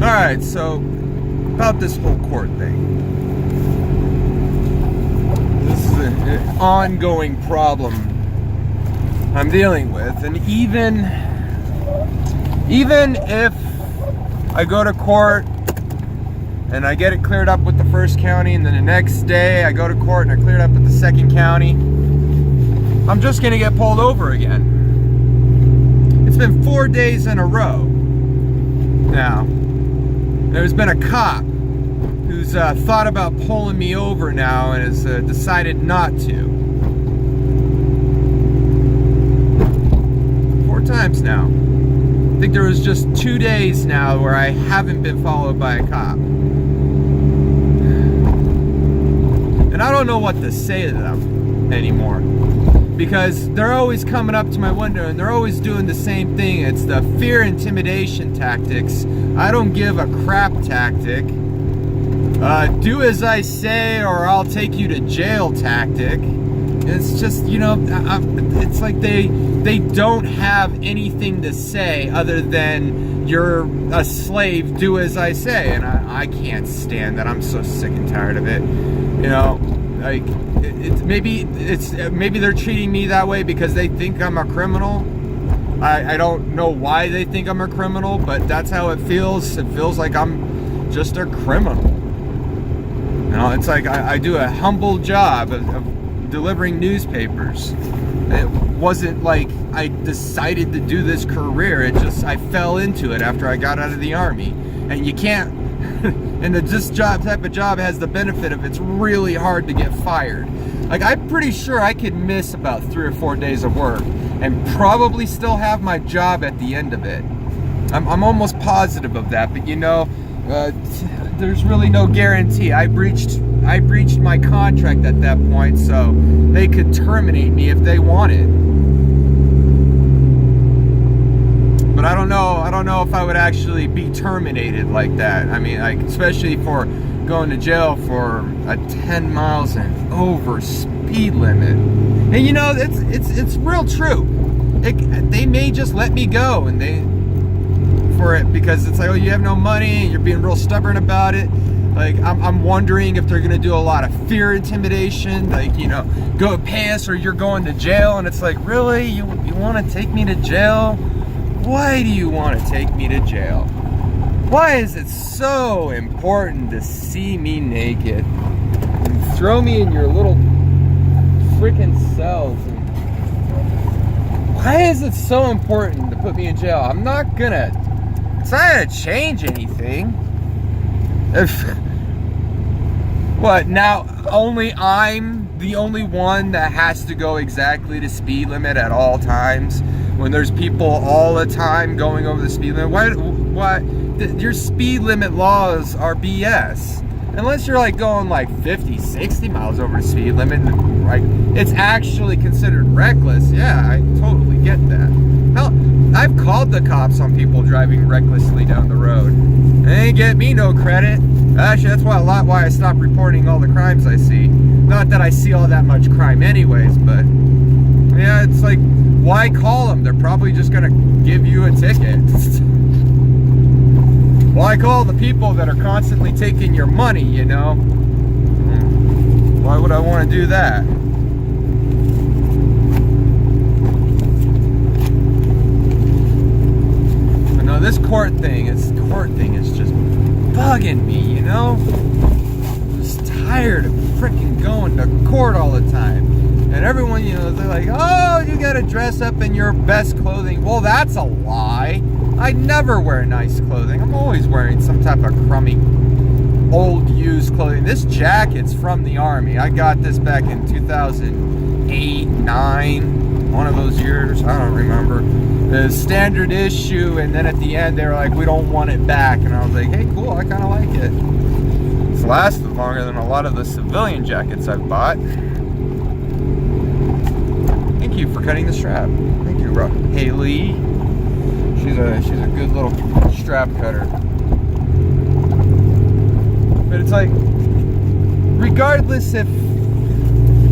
Alright, so about this whole court thing. This is an ongoing problem I'm dealing with, and even if I go to court and I get it cleared up with the first county, and then the next day I go to court and I clear it up with the second county, I'm just gonna get pulled over again. It's been 4 days in a row now. There's been a cop who's thought about pulling me over now and has decided not to. 4 times now. I think there was just 2 days now where I haven't been followed by a cop. And I don't know what to say to them anymore, because they're always coming up to my window and they're always doing the same thing. It's the fear intimidation tactics. I don't give a crap tactic. Do as I say or I'll take you to jail tactic. It's just, you know, it's like they don't have anything to say other than you're a slave, do as I say. And I can't stand that. I'm so sick and tired of it. You know, like maybe they're treating me that way because they think I'm a criminal. I don't know why they think I'm a criminal, but that's how it feels. It feels like I'm just a criminal. You know, it's like I do a humble job of delivering newspapers. It wasn't like I decided to do this career. It just, I fell into it after I got out of the Army. And you can't, and this type of job has the benefit of it's really hard to get fired. Like, I'm pretty sure I could miss about 3 or 4 days of work and probably still have my job at the end of it. I'm almost positive of that, but you know, there's really no guarantee. I breached my contract at that point, so they could terminate me if they wanted. But I don't know if I would actually be terminated like that. I mean, like, especially for going to jail for a 10 miles and over speed limit. And you know, it's real true. They may just let me go, and for it, because it's like, oh, you have no money and you're being real stubborn about it. Like, I'm wondering if they're gonna do a lot of fear intimidation, like, you know, go pay us or you're going to jail. And it's like, really, you want to take me to jail? Why do you want to take me to jail? Why is it so important to see me naked and throw me in your little freaking cells? And why is it so important to put me in jail? It's not gonna change anything. What, now only I'm the only one that has to go exactly to speed limit at all times, when there's people all the time going over the speed limit? Why your speed limit laws are BS. Unless you're like going like 50, 60 miles over the speed limit, like, it's actually considered reckless. Yeah, I totally get that. Hell, I've called the cops on people driving recklessly down the road. They ain't get me no credit. Actually, that's why I stopped reporting all the crimes I see. Not that I see all that much crime anyways, but yeah, it's like, why call them? They're probably just gonna give you a ticket. Why call the people that are constantly taking your money, you know? Why would I want to do that? But no, this court thing is just bugging me, you know? I'm just tired of freaking going to court all the time. And everyone, you know, they're like, oh, you gotta dress up in your best clothing. Well, that's a lie. I never wear nice clothing. I'm always wearing some type of crummy, old, used clothing. This jacket's from the Army. I got this back in 2008, 9, one of those years. I don't remember. The standard issue, and then at the end, they were like, we don't want it back. And I was like, hey, cool, I kind of like it. It's lasted longer than a lot of the civilian jackets I've bought. Thank you for cutting the strap. Thank you, Haley. She's a good little strap cutter. But it's like, regardless if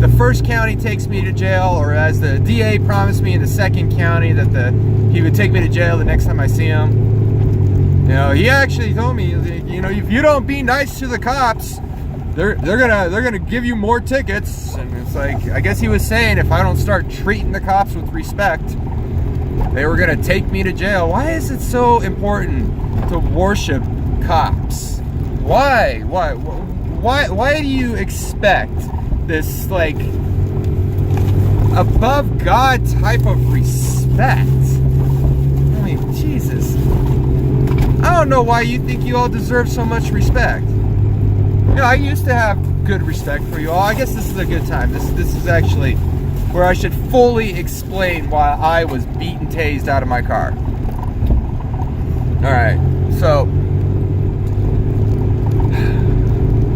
the first county takes me to jail, or as the DA promised me in the second county that he would take me to jail the next time I see him, He actually told me, if you don't be nice to the cops, they're gonna give you more tickets. And it's like, I guess he was saying if I don't start treating the cops with respect, they were gonna take me to jail. Why is it so important to worship cops? Why do you expect this like above God type of respect? I mean, Jesus. I don't know why you think you all deserve so much respect. I used to have good respect for you all. I guess this is a good time. This is actually where I should fully explain why I was beaten, tased out of my car. Alright, so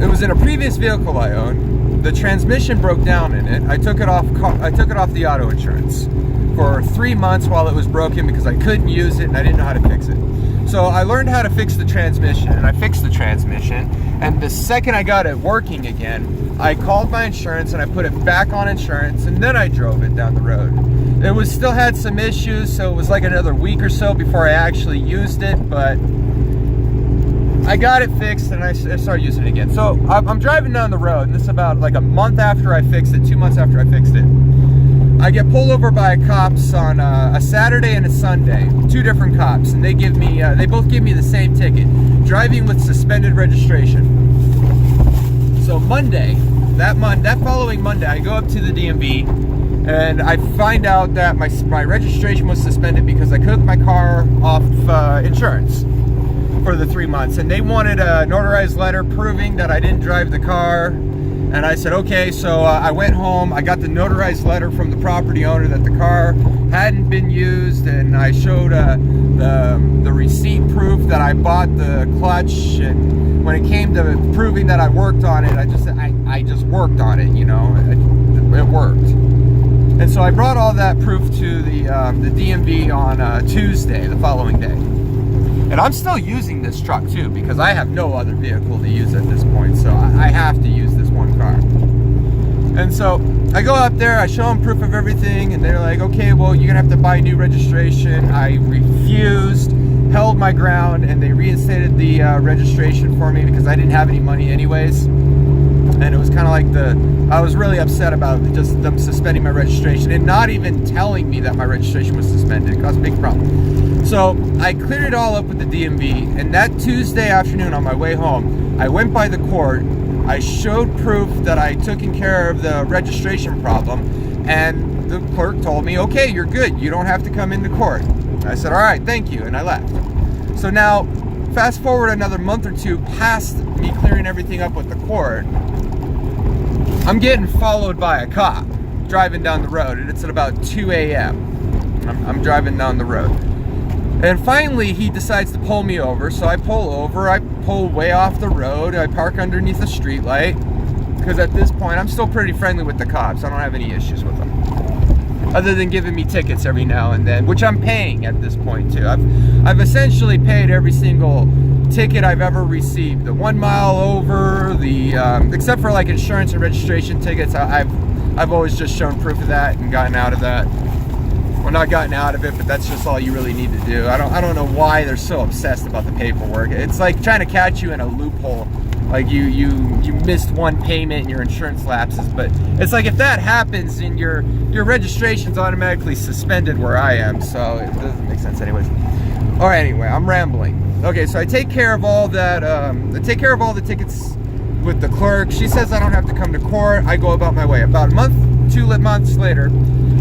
it was in a previous vehicle I owned. The transmission broke down in it. I took it off the auto insurance for 3 months while it was broken because I couldn't use it and I didn't know how to fix it. So I learned how to fix the transmission, and I fixed the transmission, and the second I got it working again, I called my insurance and I put it back on insurance, and then I drove it down the road. It still had some issues, so it was like another week or so before I actually used it, but I got it fixed and I started using it again. So I'm driving down the road, and this is about like a month after I fixed it, 2 months after I fixed it. I get pulled over by cops on a Saturday and a Sunday, 2 different cops, and they both give me the same ticket, driving with suspended registration. So that following Monday, I go up to the DMV, and I find out that my registration was suspended because I took my car off insurance for the 3 months, and they wanted a notarized letter proving that I didn't drive the car. And I said, okay, so I went home, I got the notarized letter from the property owner that the car hadn't been used, and I showed the receipt proof that I bought the clutch, and when it came to proving that I worked on it, I just worked on it, it worked. And so I brought all that proof to the DMV on Tuesday, the following day. And I'm still using this truck too, because I have no other vehicle to use at this point, so I have to use this one car. And so I go up there, I show them proof of everything, and they're like, okay, well, you're gonna have to buy new registration. I refused, held my ground, and they reinstated the registration for me because I didn't have any money anyways. And it was kind of like I was really upset about just them suspending my registration and not even telling me that my registration was suspended. It caused a big problem. So I cleared it all up with the DMV, and that Tuesday afternoon on my way home, I went by the court, I showed proof that I taken care of the registration problem, and the clerk told me, okay, you're good, you don't have to come into court. I said, all right, thank you, and I left. So now, fast forward another month or 2 past me clearing everything up with the court, I'm getting followed by a cop driving down the road, and it's at about 2 a.m. I'm driving down the road. And finally, he decides to pull me over, so I pull over, I pull way off the road, I park underneath a street light, because at this point, I'm still pretty friendly with the cops. I don't have any issues with them, other than giving me tickets every now and then, which I'm paying at this point too. I've essentially paid every single ticket I've ever received. The 1 mile over, except for like insurance and registration tickets, I've always just shown proof of that and gotten out of that. Well, not gotten out of it, but that's just all you really need to do. I don't know why they're so obsessed about the paperwork. It's like trying to catch you in a loophole. Like you missed one payment and your insurance lapses, but it's like if that happens, then your registration's automatically suspended where I am, so it doesn't make sense anyways. All right, anyway, I'm rambling. Okay, so I take care of all that. I take care of all the tickets with the clerk. She says I don't have to come to court. I go about my way. About a month, 2 months later,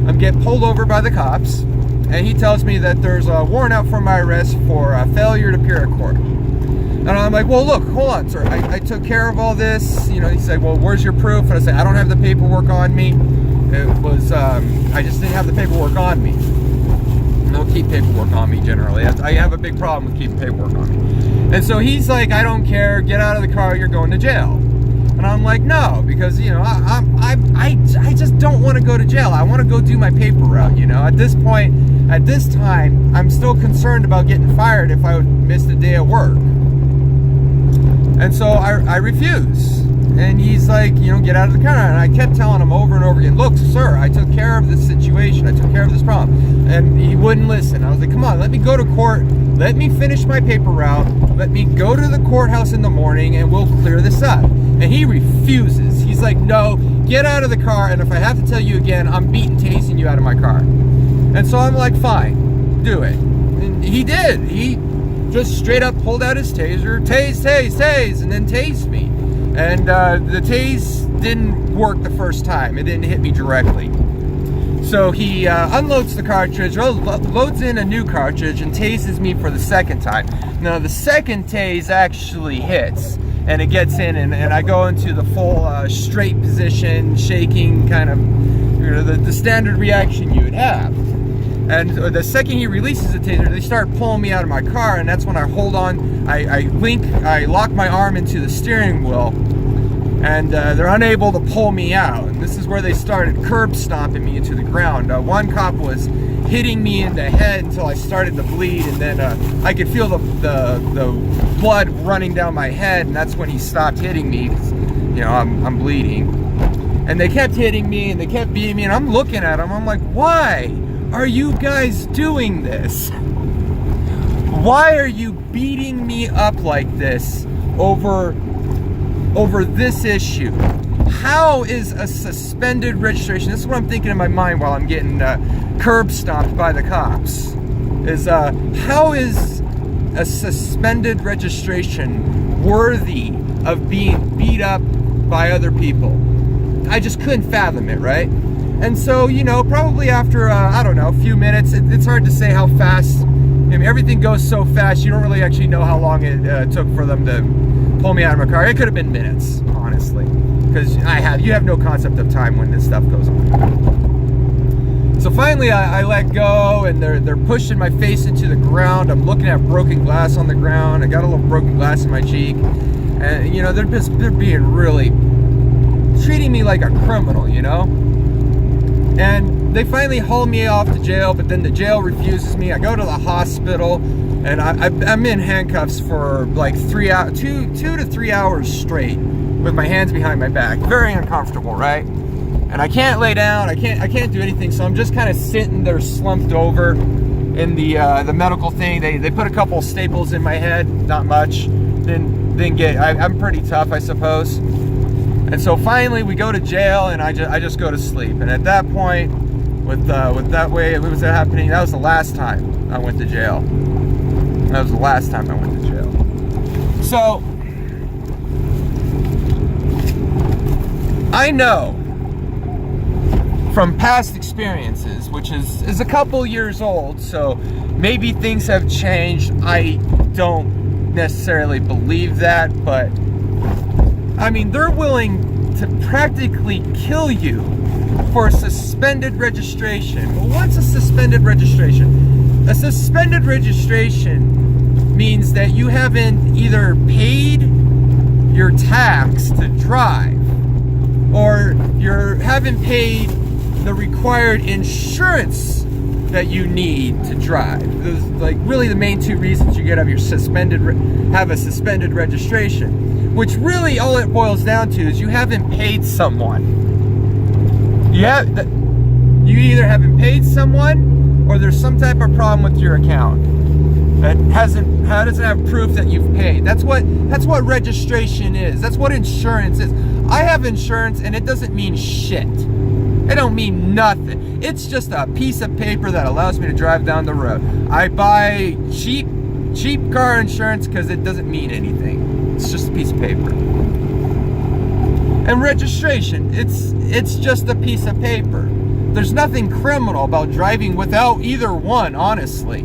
I'm getting pulled over by the cops, and he tells me that there's a warrant out for my arrest for failure to appear at court. And I'm like, well, look, hold on, sir. I took care of all this. He said, well, where's your proof? And I said, I don't have the paperwork on me. It was, I just didn't have the paperwork on me. I don't keep paperwork on me generally. I have a big problem with keeping paperwork on me. And so he's like, I don't care. Get out of the car. You're going to jail. And I'm like, no, because, I just don't want to go to jail. I want to go do my paper route, At this point, at this time, I'm still concerned about getting fired if I would miss a day of work. And so I refuse. And he's like, get out of the car. And I kept telling him over and over again, look, sir, I took care of this situation. I took care of this problem. And he wouldn't listen. I was like, come on, let me go to court. let me finish my paper route, let me go to the courthouse in the morning, and we'll clear this up. And he refuses. He's like, no, get out of the car, and if I have to tell you again, I'm beating tasing you out of my car. And so I'm like, fine, do it. And he did. He just straight up pulled out his taser, tase, and then tased me. And the tase didn't work the first time. It didn't hit me directly. So he unloads the cartridge, loads in a new cartridge, and tases me for the second time. Now the second tase actually hits, and it gets in, and I go into the full straight position, shaking, kind of, you know, the standard reaction you would have. And the second he releases the taser, they start pulling me out of my car, and that's when I hold on, I lock my arm into the steering wheel, and they're unable to pull me out. And this is where they started curb stomping me into the ground. One cop was hitting me in the head until I started to bleed, and then I could feel the blood running down my head, and that's when he stopped hitting me, 'cause, you know, I'm bleeding. And they kept hitting me, and they kept beating me, and I'm looking at them, I'm like, why are you guys doing this? Why are you beating me up like this over this issue? How is a suspended registration, this is what I'm thinking in my mind while I'm getting curb stomped by the cops, is how is a suspended registration worthy of being beat up by other people? I just couldn't fathom it, right? And so, you know, probably after, I don't know, a few minutes, it's hard to say how fast, I mean, everything goes so fast, you don't really actually know how long it took for them to pull me out of my car. It could have been minutes, honestly, because you have no concept of time when this stuff goes on. So finally, I let go, and they're pushing my face into the ground. I'm looking at broken glass on the ground. I got a little broken glass in my cheek, and you know, they're being really treating me like a criminal, you know. And they finally haul me off to jail, but then the jail refuses me. I go to the hospital, and I'm in handcuffs for like 2 to 3 hours straight with my hands behind my back. Very uncomfortable, right? And I can't lay down. I can't do anything. So I'm just kind of sitting there, slumped over in the medical thing. They put a couple staples in my head, not much. I'm pretty tough, I suppose. And so finally we go to jail, and I just go to sleep. And at that point, with that way it was happening, that was the last time I went to jail. That was the last time I went to jail. So I know from past experiences, which is a couple years old, so maybe things have changed. I don't necessarily believe that, but I mean, they're willing to practically kill you for a suspended registration. Well, what's a suspended registration? A suspended registration means that you haven't either paid your tax to drive, or you haven't paid the required insurance that you need to drive. Those, like, really the main two reasons you get have a suspended registration. Which really all it boils down to is you haven't paid someone. You either haven't paid someone, or there's some type of problem with your account that doesn't have proof that you've paid. That's what registration is. That's what insurance is. I have insurance, and it doesn't mean shit. It don't mean nothing. It's just a piece of paper that allows me to drive down the road. I buy cheap car insurance because it doesn't mean anything. It's just a piece of paper. And registration, it's just a piece of paper. There's nothing criminal about driving without either one, honestly.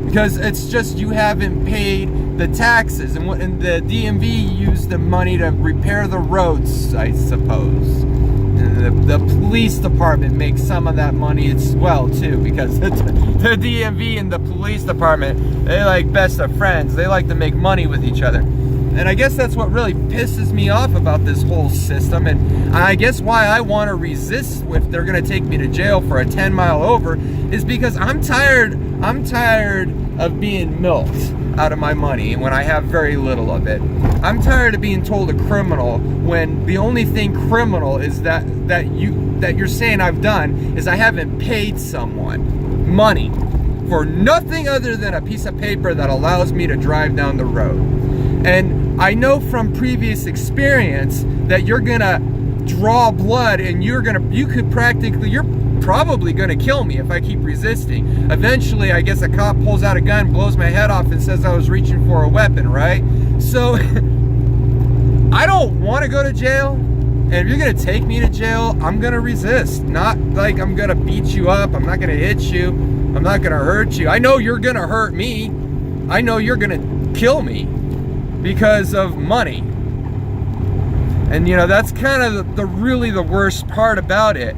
Because it's just you haven't paid the taxes, and the DMV used the money to repair the roads, I suppose. And the police department makes some of that money as well too, because the DMV and the police department, they like best of friends. They like to make money with each other. And I guess that's what really pisses me off about this whole system, and I guess why I want to resist if they're going to take me to jail for a 10-mile over is because I'm tired of being milked out of my money when I have very little of it. I'm tired of being told a criminal when the only thing criminal is that you're saying I've done is I haven't paid someone money for nothing other than a piece of paper that allows me to drive down the road. And I know from previous experience that you're gonna draw blood, and you're probably gonna kill me if I keep resisting. Eventually, I guess a cop pulls out a gun, blows my head off, and says I was reaching for a weapon, right? So I don't want to go to jail, and if you're gonna take me to jail, I'm gonna resist. Not like I'm gonna beat you up, I'm not gonna hit you, I'm not gonna hurt you. I know you're gonna hurt me, I know you're gonna kill me because of money. And you know, that's kind of the really the worst part about it.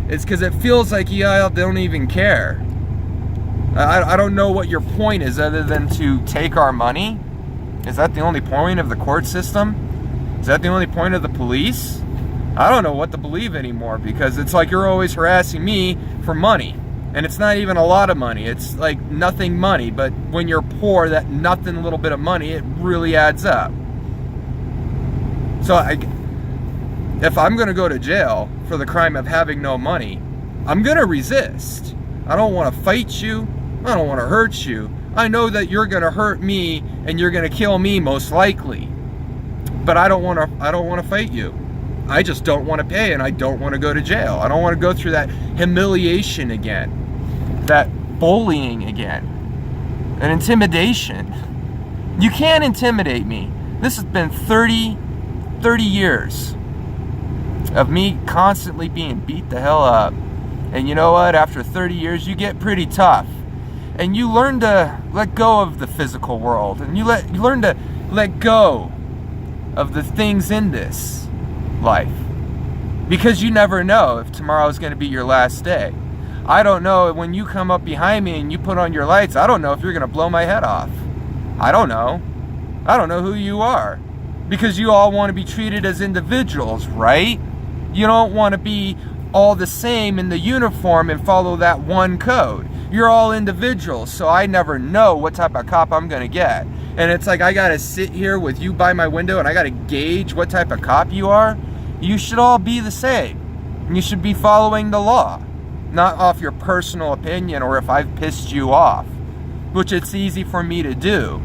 It's because it feels like y'all don't even care. I don't know what your point is other than to take our money. Is that the only point of the court system? Is that the only point of the police? I don't know what to believe anymore, because it's like you're always harassing me for money. And it's not even a lot of money. It's like nothing money. But when you're poor, that nothing little bit of money, it really adds up. So if I'm going to go to jail for the crime of having no money, I'm going to resist. I don't want to fight you. I don't want to hurt you. I know that you're going to hurt me and you're going to kill me most likely. But I don't want to fight you. I just don't want to pay, and I don't want to go to jail. I don't want to go through that humiliation again, that bullying again, and intimidation. You can't intimidate me. This has been 30 years of me constantly being beat the hell up. And you know what? After 30 years, you get pretty tough. And you learn to let go of the physical world. And you learn to let go of the things in this life. Because you never know if tomorrow is going to be your last day. I don't know, when you come up behind me and you put on your lights, I don't know if you're going to blow my head off. I don't know. I don't know who you are. Because you all want to be treated as individuals, right? You don't want to be all the same in the uniform and follow that one code. You're all individuals, so I never know what type of cop I'm going to get. And it's like I got to sit here with you by my window and I got to gauge what type of cop you are. You should all be the same. You should be following the law, not off your personal opinion or if I've pissed you off, which it's easy for me to do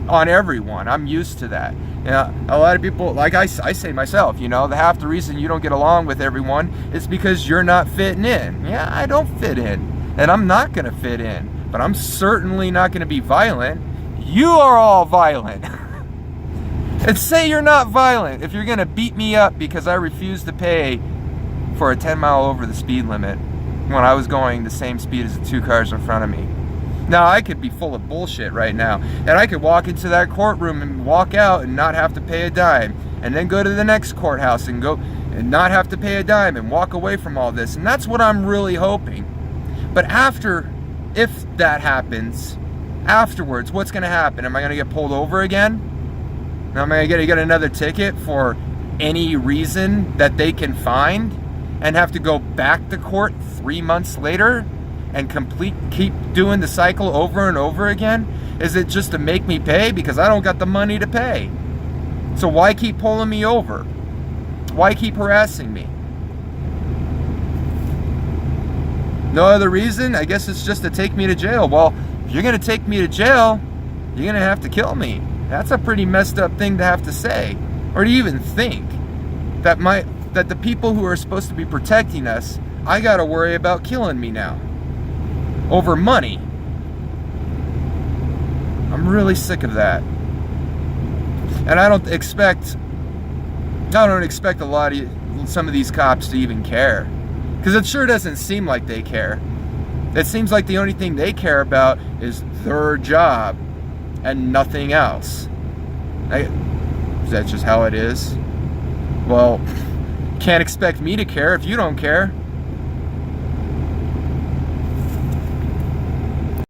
on everyone. I'm used to that. You know, a lot of people, like I say myself, you know, half the reason you don't get along with everyone is because you're not fitting in. Yeah, I don't fit in. And I'm not going to fit in. But I'm certainly not going to be violent. You are all violent. And say you're not violent if you're going to beat me up because I refuse to pay for a 10 mile over the speed limit when I was going the same speed as the two cars in front of me. Now, I could be full of bullshit right now, and I could walk into that courtroom and walk out and not have to pay a dime, and then go to the next courthouse and go and not have to pay a dime and walk away from all this. And that's what I'm really hoping. But if that happens, afterwards, what's going to happen? Am I going to get pulled over again? Am I going to get another ticket for any reason that they can find and have to go back to court 3 months later and keep doing the cycle over and over again? Is it just to make me pay? Because I don't got the money to pay. So why keep pulling me over? Why keep harassing me? No other reason? I guess it's just to take me to jail. Well, if you're going to take me to jail, you're going to have to kill me. That's a pretty messed up thing to have to say. Or to even think that the people who are supposed to be protecting us, I got to worry about killing me now. Over money. I'm really sick of that. And I don't expect a lot of some of these cops to even care. Because it sure doesn't seem like they care. It seems like the only thing they care about is their job and nothing else. Is that just how it is? Well, can't expect me to care if you don't care.